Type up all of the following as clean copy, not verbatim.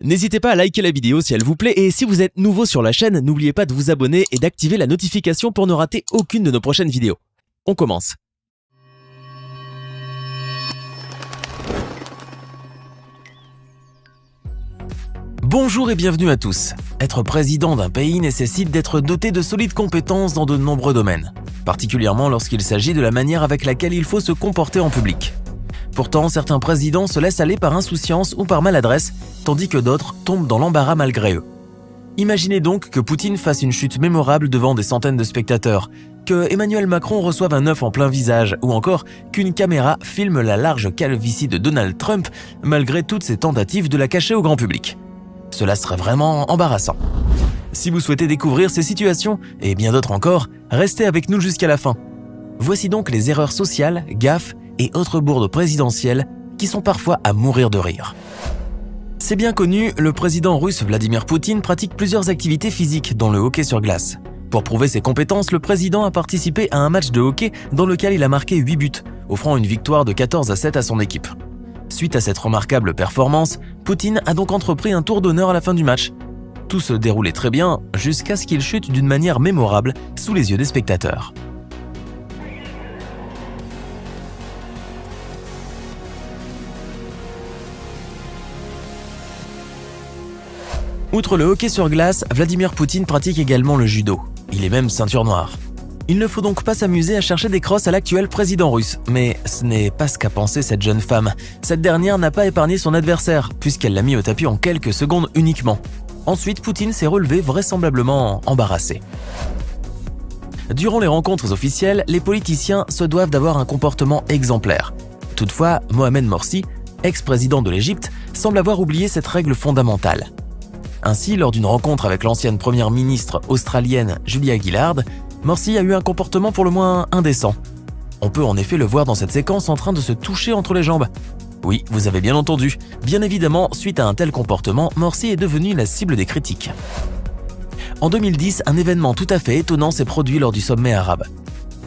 N'hésitez pas à liker la vidéo si elle vous plaît et si vous êtes nouveau sur la chaîne, n'oubliez pas de vous abonner et d'activer la notification pour ne rater aucune de nos prochaines vidéos. On commence. Bonjour et bienvenue à tous. Être président d'un pays nécessite d'être doté de solides compétences dans de nombreux domaines, particulièrement lorsqu'il s'agit de la manière avec laquelle il faut se comporter en public. Pourtant, certains présidents se laissent aller par insouciance ou par maladresse, tandis que d'autres tombent dans l'embarras malgré eux. Imaginez donc que Poutine fasse une chute mémorable devant des centaines de spectateurs, que Emmanuel Macron reçoive un œuf en plein visage, ou encore qu'une caméra filme la large calvitie de Donald Trump, malgré toutes ses tentatives de la cacher au grand public. Cela serait vraiment embarrassant. Si vous souhaitez découvrir ces situations, et bien d'autres encore, restez avec nous jusqu'à la fin. Voici donc les erreurs sociales, gaffes et autres bourdes présidentielles qui sont parfois à mourir de rire. C'est bien connu, le président russe Vladimir Poutine pratique plusieurs activités physiques, dont le hockey sur glace. Pour prouver ses compétences, le président a participé à un match de hockey dans lequel il a marqué 8 buts, offrant une victoire de 14-7 à son équipe. Suite à cette remarquable performance, Poutine a donc entrepris un tour d'honneur à la fin du match. Tout se déroulait très bien, jusqu'à ce qu'il chute d'une manière mémorable sous les yeux des spectateurs. Outre le hockey sur glace, Vladimir Poutine pratique également le judo. Il est même ceinture noire. Il ne faut donc pas s'amuser à chercher des crosses à l'actuel président russe. Mais ce n'est pas ce qu'a pensé cette jeune femme. Cette dernière n'a pas épargné son adversaire, puisqu'elle l'a mis au tapis en quelques secondes uniquement. Ensuite, Poutine s'est relevé vraisemblablement embarrassé. Durant les rencontres officielles, les politiciens se doivent d'avoir un comportement exemplaire. Toutefois, Mohamed Morsi, ex-président de l'Égypte, semble avoir oublié cette règle fondamentale. Ainsi, lors d'une rencontre avec l'ancienne première ministre australienne Julia Gillard, Morsi a eu un comportement pour le moins indécent. On peut en effet le voir dans cette séquence en train de se toucher entre les jambes. Oui, vous avez bien entendu. Bien évidemment, suite à un tel comportement, Morsi est devenu la cible des critiques. En 2010, un événement tout à fait étonnant s'est produit lors du sommet arabe.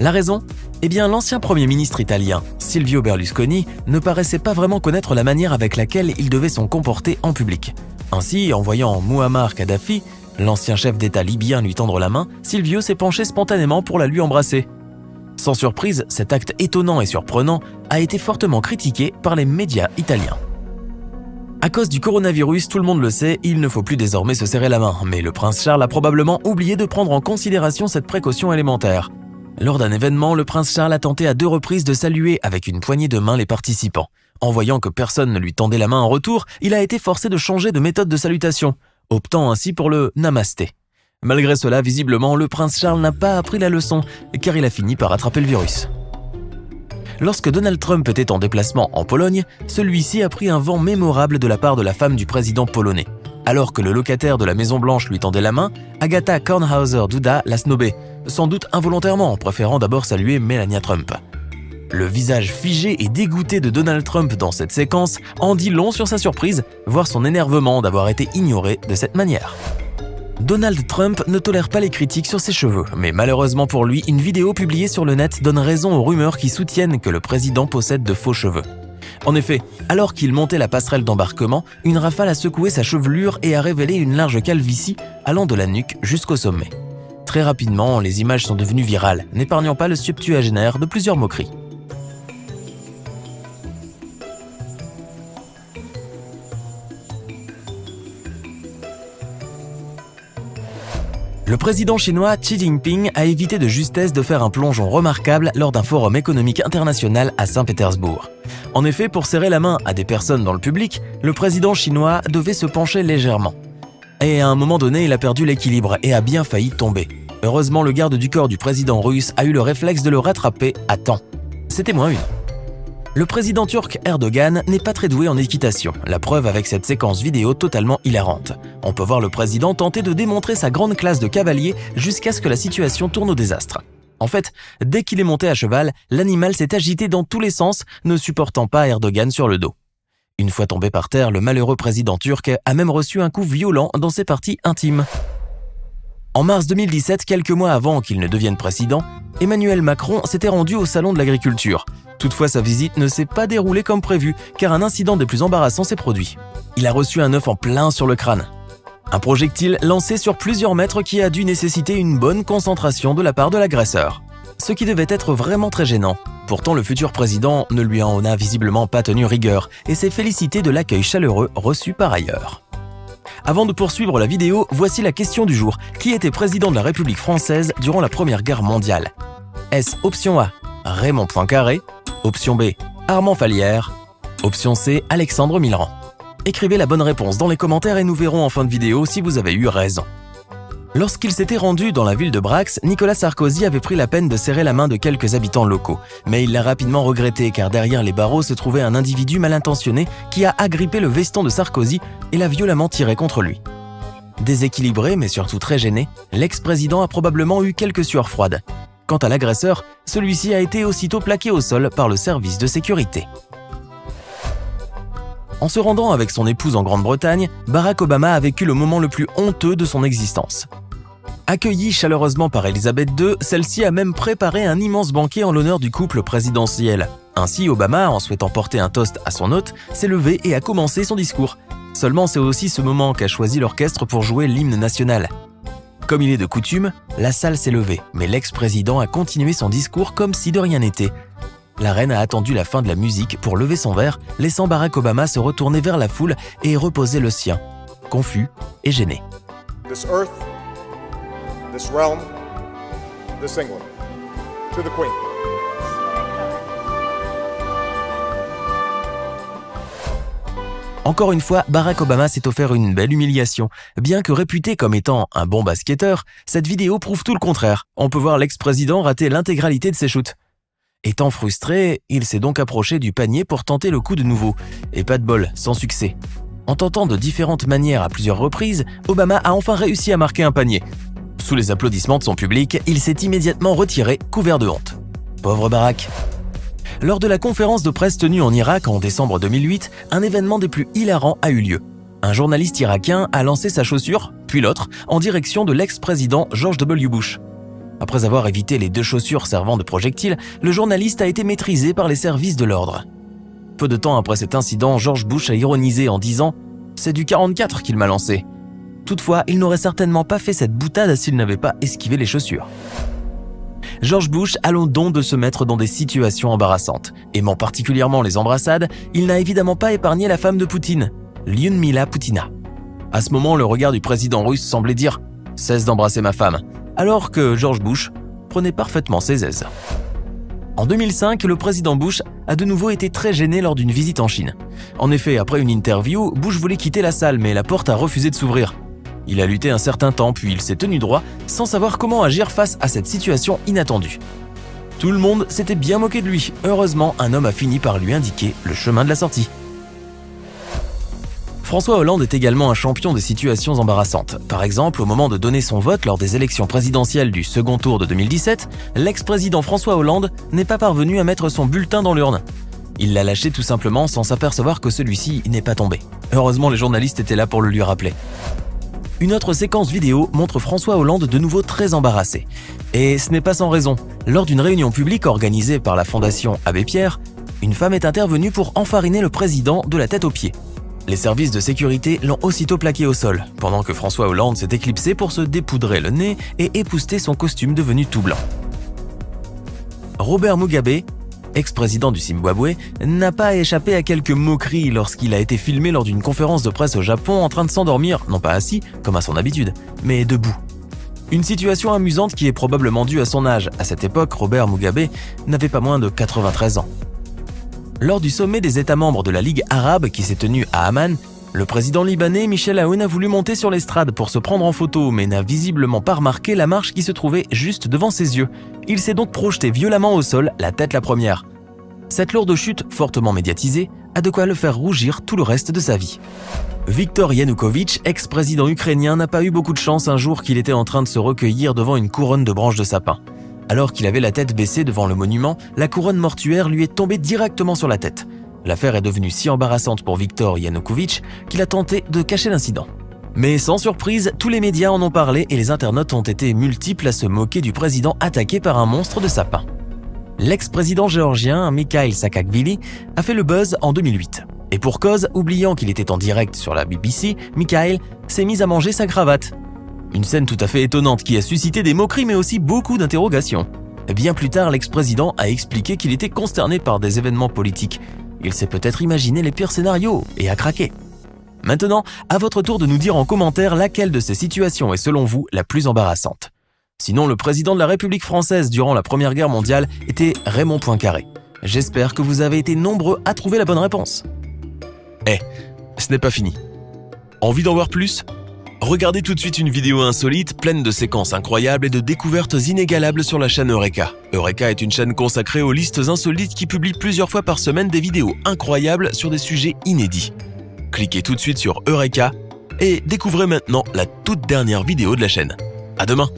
La raison ? Eh bien, l'ancien premier ministre italien, Silvio Berlusconi, ne paraissait pas vraiment connaître la manière avec laquelle il devait se comporter en public. Ainsi, en voyant Mouammar Kadhafi, l'ancien chef d'État libyen, lui tendre la main, Silvio s'est penché spontanément pour la lui embrasser. Sans surprise, cet acte étonnant et surprenant a été fortement critiqué par les médias italiens. À cause du coronavirus, tout le monde le sait, il ne faut plus désormais se serrer la main, mais le prince Charles a probablement oublié de prendre en considération cette précaution élémentaire. Lors d'un événement, le prince Charles a tenté à 2 reprises de saluer avec une poignée de main les participants. En voyant que personne ne lui tendait la main en retour, il a été forcé de changer de méthode de salutation, optant ainsi pour le namasté. Malgré cela, visiblement, le prince Charles n'a pas appris la leçon, car il a fini par attraper le virus. Lorsque Donald Trump était en déplacement en Pologne, celui-ci a pris un vent mémorable de la part de la femme du président polonais. Alors que le locataire de la Maison-Blanche lui tendait la main, Agata Kornhauser-Duda l'a snobé, sans doute involontairement, en préférant d'abord saluer Melania Trump. Le visage figé et dégoûté de Donald Trump dans cette séquence en dit long sur sa surprise, voire son énervement d'avoir été ignoré de cette manière. Donald Trump ne tolère pas les critiques sur ses cheveux, mais malheureusement pour lui, une vidéo publiée sur le net donne raison aux rumeurs qui soutiennent que le président possède de faux cheveux. En effet, alors qu'il montait la passerelle d'embarquement, une rafale a secoué sa chevelure et a révélé une large calvitie allant de la nuque jusqu'au sommet. Très rapidement, les images sont devenues virales, n'épargnant pas le septuagénaire de plusieurs moqueries. Le président chinois Xi Jinping a évité de justesse de faire un plongeon remarquable lors d'un forum économique international à Saint-Pétersbourg. En effet, pour serrer la main à des personnes dans le public, le président chinois devait se pencher légèrement. Et à un moment donné, il a perdu l'équilibre et a bien failli tomber. Heureusement, le garde du corps du président russe a eu le réflexe de le rattraper à temps. C'était moins une. Le président turc Erdogan n'est pas très doué en équitation, la preuve avec cette séquence vidéo totalement hilarante. On peut voir le président tenter de démontrer sa grande classe de cavalier jusqu'à ce que la situation tourne au désastre. En fait, dès qu'il est monté à cheval, l'animal s'est agité dans tous les sens, ne supportant pas Erdogan sur le dos. Une fois tombé par terre, le malheureux président turc a même reçu un coup violent dans ses parties intimes. En mars 2017, quelques mois avant qu'il ne devienne président, Emmanuel Macron s'était rendu au Salon de l'Agriculture. Toutefois, sa visite ne s'est pas déroulée comme prévu, car un incident des plus embarrassants s'est produit. Il a reçu un œuf en plein sur le crâne. Un projectile lancé sur plusieurs mètres qui a dû nécessiter une bonne concentration de la part de l'agresseur. Ce qui devait être vraiment très gênant. Pourtant, le futur président ne lui en a visiblement pas tenu rigueur et s'est félicité de l'accueil chaleureux reçu par ailleurs. Avant de poursuivre la vidéo, voici la question du jour. Qui était président de la République française durant la Première Guerre mondiale? Est-ce option A, Raymond Poincaré? Option B, Armand Fallières? Option C, Alexandre Millerand? Écrivez la bonne réponse dans les commentaires et nous verrons en fin de vidéo si vous avez eu raison. Lorsqu'il s'était rendu dans la ville de Brax, Nicolas Sarkozy avait pris la peine de serrer la main de quelques habitants locaux. Mais il l'a rapidement regretté car derrière les barreaux se trouvait un individu mal intentionné qui a agrippé le veston de Sarkozy et l'a violemment tiré contre lui. Déséquilibré mais surtout très gêné, l'ex-président a probablement eu quelques sueurs froides. Quant à l'agresseur, celui-ci a été aussitôt plaqué au sol par le service de sécurité. En se rendant avec son épouse en Grande-Bretagne, Barack Obama a vécu le moment le plus honteux de son existence. Accueillie chaleureusement par Elisabeth II, celle-ci a même préparé un immense banquet en l'honneur du couple présidentiel. Ainsi, Obama, en souhaitant porter un toast à son hôte, s'est levé et a commencé son discours. Seulement, c'est aussi ce moment qu'a choisi l'orchestre pour jouer l'hymne national. Comme il est de coutume, la salle s'est levée, mais l'ex-président a continué son discours comme si de rien n'était. La reine a attendu la fin de la musique pour lever son verre, laissant Barack Obama se retourner vers la foule et reposer le sien, confus et gêné. This earth, this realm, this England, to the Queen. Encore une fois, Barack Obama s'est offert une belle humiliation. Bien que réputé comme étant un bon basketteur, cette vidéo prouve tout le contraire. On peut voir l'ex-président rater l'intégralité de ses shoots. Étant frustré, il s'est donc approché du panier pour tenter le coup de nouveau. Et pas de bol, sans succès. En tentant de différentes manières à plusieurs reprises, Obama a enfin réussi à marquer un panier. Sous les applaudissements de son public, il s'est immédiatement retiré, couvert de honte. Pauvre Barack. Lors de la conférence de presse tenue en Irak en décembre 2008, un événement des plus hilarants a eu lieu. Un journaliste irakien a lancé sa chaussure, puis l'autre, en direction de l'ex-président George W. Bush. Après avoir évité les deux chaussures servant de projectile, le journaliste a été maîtrisé par les services de l'ordre. Peu de temps après cet incident, George Bush a ironisé en disant « C'est du 44 qu'il m'a lancé ». Toutefois, il n'aurait certainement pas fait cette boutade s'il n'avait pas esquivé les chaussures. George Bush a le don de se mettre dans des situations embarrassantes. Aimant particulièrement les embrassades, il n'a évidemment pas épargné la femme de Poutine, Lyudmila Poutina. À ce moment, le regard du président russe semblait dire « Cesse d'embrasser ma femme », alors que George Bush prenait parfaitement ses aises. En 2005, le président Bush a de nouveau été très gêné lors d'une visite en Chine. En effet, après une interview, Bush voulait quitter la salle, mais la porte a refusé de s'ouvrir. Il a lutté un certain temps, puis il s'est tenu droit, sans savoir comment agir face à cette situation inattendue. Tout le monde s'était bien moqué de lui. Heureusement, un homme a fini par lui indiquer le chemin de la sortie. François Hollande est également un champion des situations embarrassantes. Par exemple, au moment de donner son vote lors des élections présidentielles du second tour de 2017, l'ex-président François Hollande n'est pas parvenu à mettre son bulletin dans l'urne. Il l'a lâché tout simplement sans s'apercevoir que celui-ci n'est pas tombé. Heureusement, les journalistes étaient là pour le lui rappeler. Une autre séquence vidéo montre François Hollande de nouveau très embarrassé. Et ce n'est pas sans raison. Lors d'une réunion publique organisée par la Fondation Abbé Pierre, une femme est intervenue pour enfariner le président de la tête aux pieds. Les services de sécurité l'ont aussitôt plaqué au sol, pendant que François Hollande s'est éclipsé pour se dépoudrer le nez et épousseter son costume devenu tout blanc. Robert Mugabe, ex-président du Zimbabwe, n'a pas échappé à quelques moqueries lorsqu'il a été filmé lors d'une conférence de presse au Japon en train de s'endormir, non pas assis, comme à son habitude, mais debout. Une situation amusante qui est probablement due à son âge. À cette époque, Robert Mugabe n'avait pas moins de 93 ans. Lors du sommet des États membres de la Ligue arabe qui s'est tenu à Amman, le président libanais Michel Aoun a voulu monter sur l'estrade pour se prendre en photo, mais n'a visiblement pas remarqué la marche qui se trouvait juste devant ses yeux. Il s'est donc projeté violemment au sol, la tête la première. Cette lourde chute, fortement médiatisée, a de quoi le faire rougir tout le reste de sa vie. Viktor Yanukovych, ex-président ukrainien, n'a pas eu beaucoup de chance un jour qu'il était en train de se recueillir devant une couronne de branches de sapin. Alors qu'il avait la tête baissée devant le monument, la couronne mortuaire lui est tombée directement sur la tête. L'affaire est devenue si embarrassante pour Viktor Yanukovych qu'il a tenté de cacher l'incident. Mais sans surprise, tous les médias en ont parlé et les internautes ont été multiples à se moquer du président attaqué par un monstre de sapin. L'ex-président géorgien Mikhail Saakashvili a fait le buzz en 2008. Et pour cause, oubliant qu'il était en direct sur la BBC, Mikhail s'est mis à manger sa cravate. Une scène tout à fait étonnante qui a suscité des moqueries mais aussi beaucoup d'interrogations. Bien plus tard, l'ex-président a expliqué qu'il était consterné par des événements politiques. Il s'est peut-être imaginé les pires scénarios et a craqué. Maintenant, à votre tour de nous dire en commentaire laquelle de ces situations est selon vous la plus embarrassante. Sinon, le président de la République française durant la Première Guerre mondiale était Raymond Poincaré. J'espère que vous avez été nombreux à trouver la bonne réponse. Ce n'est pas fini. Envie d'en voir plus? Regardez tout de suite une vidéo insolite pleine de séquences incroyables et de découvertes inégalables sur la chaîne Eureka. Eureka est une chaîne consacrée aux listes insolites qui publie plusieurs fois par semaine des vidéos incroyables sur des sujets inédits. Cliquez tout de suite sur Eureka et découvrez maintenant la toute dernière vidéo de la chaîne. À demain!